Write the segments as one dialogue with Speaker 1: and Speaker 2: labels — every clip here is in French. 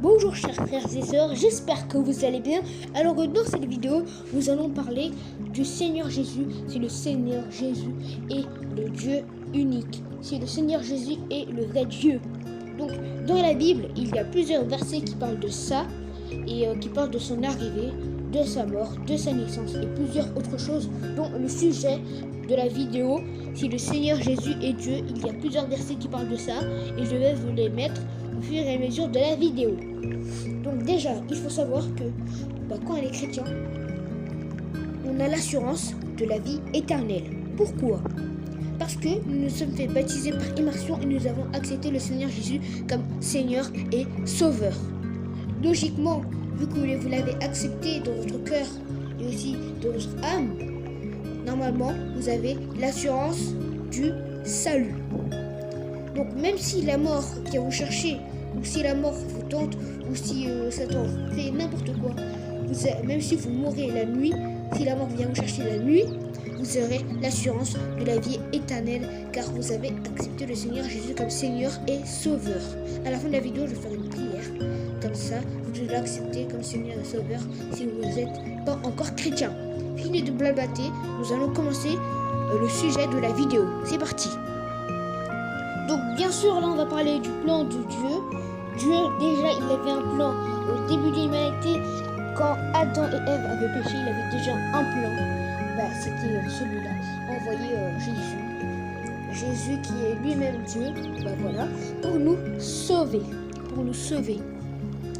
Speaker 1: Bonjour chers frères et sœurs, j'espère que vous allez bien. Alors dans cette vidéo, nous allons parler du Seigneur Jésus. C'est le Seigneur Jésus et le Dieu unique. C'est le Seigneur Jésus et le vrai Dieu. Donc dans la Bible, il y a plusieurs versets qui parlent de ça et qui parlent de son arrivée, de sa mort, de sa naissance et plusieurs autres choses. Donc le sujet de la vidéo, c'est le Seigneur Jésus et Dieu. Il y a plusieurs versets qui parlent de ça et je vais vous les mettre au fur et à mesure de la vidéo. Donc déjà, il faut savoir que quand on est chrétien, on a l'assurance de la vie éternelle. Pourquoi ? Parce que nous nous sommes fait baptiser par immersion et nous avons accepté le Seigneur Jésus comme Seigneur et Sauveur. Logiquement, vu que vous l'avez accepté dans votre cœur et aussi dans votre âme, normalement, vous avez l'assurance du salut. Donc même si la mort vient vous chercher, ou si la mort vous tente, ou si Satan fait n'importe quoi, même si vous mourrez la nuit, si la mort vient vous chercher la nuit, vous aurez l'assurance de la vie éternelle, car vous avez accepté le Seigneur Jésus comme Seigneur et Sauveur. À la fin de la vidéo, je vais faire une prière. Comme ça, vous devez l'accepter comme Seigneur et Sauveur si vous n'êtes pas encore chrétien. Fini de blablater, nous allons commencer le sujet de la vidéo. C'est parti. Donc bien sûr, là on va parler du plan de Dieu. Dieu, déjà, il avait un plan au début de l'humanité. Quand Adam et Ève avaient péché, il avait déjà un plan. C'était celui-là. Envoyer Jésus. Jésus qui est lui-même Dieu, pour nous sauver.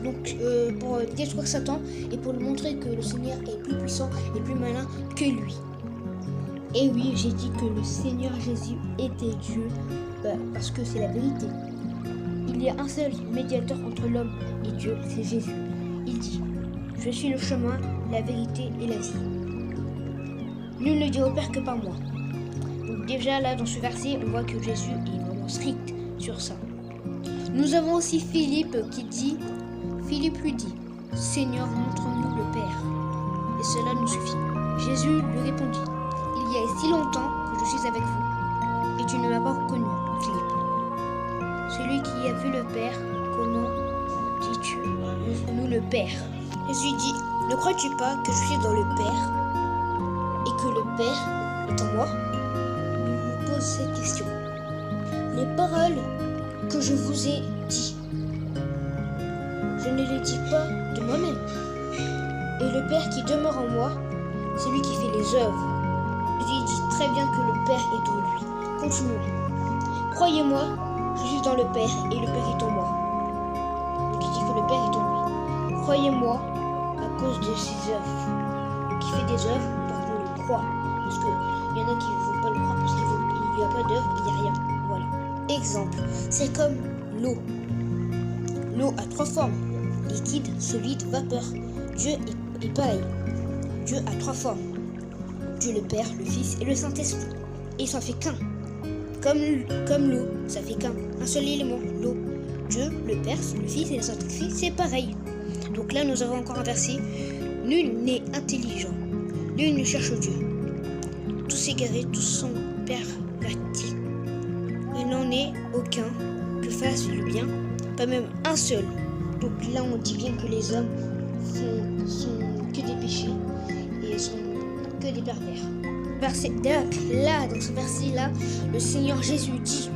Speaker 1: Donc pour détruire Satan et pour lui montrer que le Seigneur est plus puissant et plus malin que lui. Et oui, j'ai dit que le Seigneur Jésus était Dieu, parce que c'est la vérité. Il y a un seul médiateur entre l'homme et Dieu, c'est Jésus. Il dit, je suis le chemin, la vérité et la vie. Nul ne dit au Père que par moi. Donc déjà là dans ce verset, on voit que Jésus est vraiment strict sur ça. Nous avons aussi Philippe qui dit, Philippe lui dit, Seigneur, montre-nous le Père. Et cela nous suffit. Jésus lui répondit, il y a si longtemps que je suis avec vous, et tu ne m'as pas reconnu, Philippe. Celui qui a vu le Père, comment dis-tu, montre-nous le Père. Jésus dit, ne crois-tu pas que je suis dans le Père, et que le Père est en moi? Il nous pose cette question. Les paroles que je vous ai dites, je ne les dis pas de moi-même. Et le Père qui demeure en moi, c'est lui qui fait les œuvres. Jésus dit très bien que le Père est en lui. Continuons. Croyez-moi, je suis dans le Père et le Père est en moi. Donc il dit que le Père est en lui. Croyez-moi à cause de ses œuvres. Donc il fait des œuvres parce qu'on le croit. Parce qu'il y en a qui ne vont pas le croire parce qu'il n'y a pas d'œuvre, il n'y a rien. Voilà. Exemple, c'est comme l'eau. L'eau a trois formes. Liquide, solide, vapeur. Dieu est pareil. Dieu a trois formes. Dieu le Père, le Fils et le Saint-Esprit. Et ça fait qu'un. Comme l'eau, ça fait qu'un. Un seul élément, l'eau. Dieu, le Père, le Fils et le Saint-Esprit, c'est pareil. Donc là, nous avons encore un verset. Nul n'est intelligent. Nul ne cherche Dieu. Tous égarés, tous sont pervertis. Il n'en est aucun que fasse le bien, pas même un seul. Donc là, on dit bien que les hommes sont que des péchés et sont que des pervers. Là, dans ce verset-là, le Seigneur Jésus dit,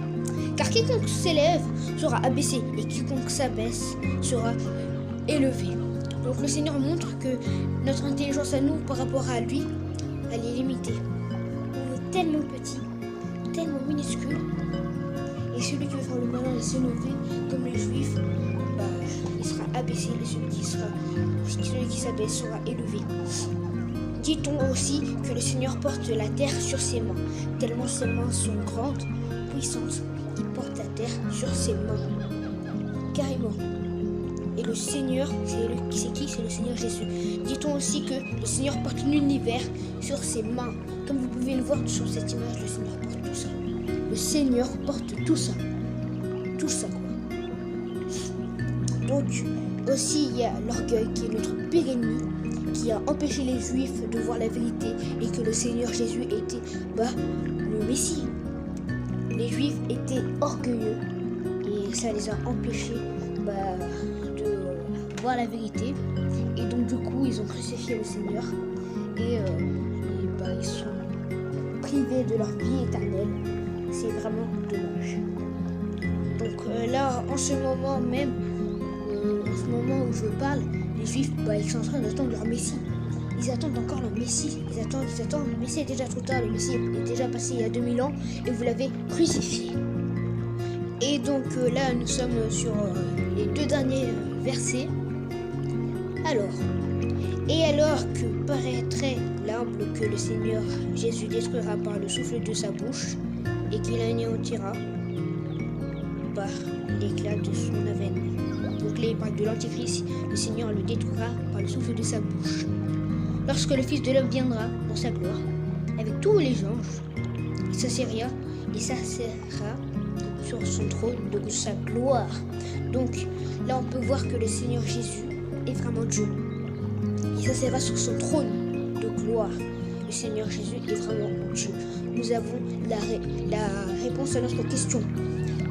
Speaker 1: car quiconque s'élève sera abaissé et quiconque s'abaisse sera élevé. Donc le Seigneur montre que notre intelligence à nous par rapport à lui, elle est limitée. On est tellement petit, tellement minuscule. Et celui qui veut faire le malin et s'élever, comme les Juifs, il sera abaissé. Et celui qui s'abaisse sera élevé. Dit-on aussi que le Seigneur porte la terre sur ses mains, tellement ses mains sont grandes, puissantes. Il porte la terre sur ses mains. Carrément. Et le Seigneur, c'est qui? C'est le Seigneur Jésus. Dit-on aussi que le Seigneur porte l'univers sur ses mains. Comme vous pouvez le voir sur cette image, le Seigneur porte tout ça. Le Seigneur porte tout ça. Tout ça, quoi. Donc, aussi, il y a l'orgueil qui est notre pire ennemi, qui a empêché les Juifs de voir la vérité et que le Seigneur Jésus était le Messie. Les Juifs étaient orgueilleux et ça les a empêchés voir la vérité. Et donc du coup, ils ont crucifié le Seigneur. Et ils sont privés de leur vie éternelle. C'est vraiment dommage. Donc là, en ce moment même, en ce moment où je parle, les Juifs, ils sont en train d'attendre leur Messie. Ils attendent encore le Messie. Ils attendent. Le Messie est déjà trop tard. Le Messie est déjà passé il y a 2000 ans et vous l'avez crucifié. Et donc là, nous sommes sur les 2 derniers versets. Alors, et alors que paraîtrait l'arbre que le Seigneur Jésus détruira par le souffle de sa bouche et qu'il anéantira par l'éclat de son avènement. Donc là, il parle de l'Antichrist. Le Seigneur le détruira par le souffle de sa bouche. Lorsque le Fils de l'homme viendra dans sa gloire, avec tous les anges, il s'assiera sur son trône de sa gloire. Donc là, on peut voir que le Seigneur Jésus est vraiment Dieu. Il s'assiera sur son trône de gloire. Le Seigneur Jésus est vraiment Dieu. Nous avons la réponse à notre question.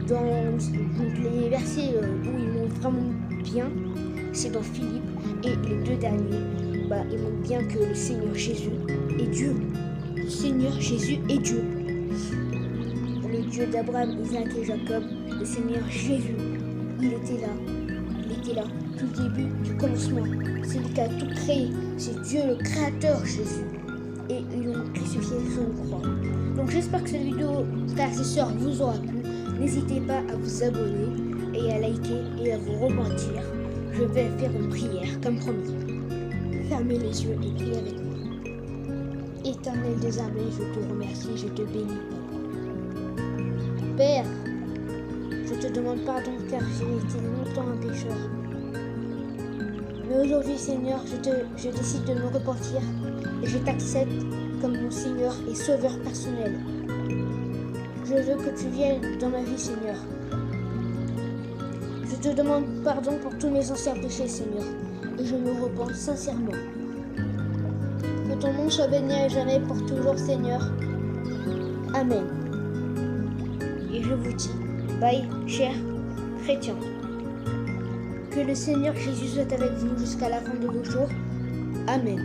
Speaker 1: Dans les versets où ils montrent vraiment bien, c'est dans Philippe, et les 2 derniers, ils montrent bien que le Seigneur Jésus est Dieu. Le Seigneur Jésus est Dieu. Le Dieu d'Abraham, Isaac et Jacob, le Seigneur Jésus, il était là. Il était là, tout le début, du commencement. C'est lui qui a tout créé. C'est Dieu le Créateur, Jésus. Et ils l'ont crucifié sur une croix. Donc j'espère que cette vidéo, frères et sœurs, vous aura plu. N'hésitez pas à vous abonner et à liker et à vous repentir. Je vais faire une prière, comme promis. Fermez les yeux et priez avec moi. Éternel des armées, je te remercie, je te bénis. Père, je te demande pardon car j'ai été longtemps un pécheur. Mais aujourd'hui, Seigneur, je décide de me repentir et je t'accepte comme mon Seigneur et Sauveur personnel. Je veux que tu viennes dans ma vie, Seigneur. Je te demande pardon pour tous mes anciens péchés, Seigneur, et je me repens sincèrement. Que ton nom soit béni à jamais pour toujours, Seigneur. Amen. Et je vous dis, bye, chers chrétiens. Que le Seigneur Jésus soit avec vous jusqu'à la fin de vos jours. Amen.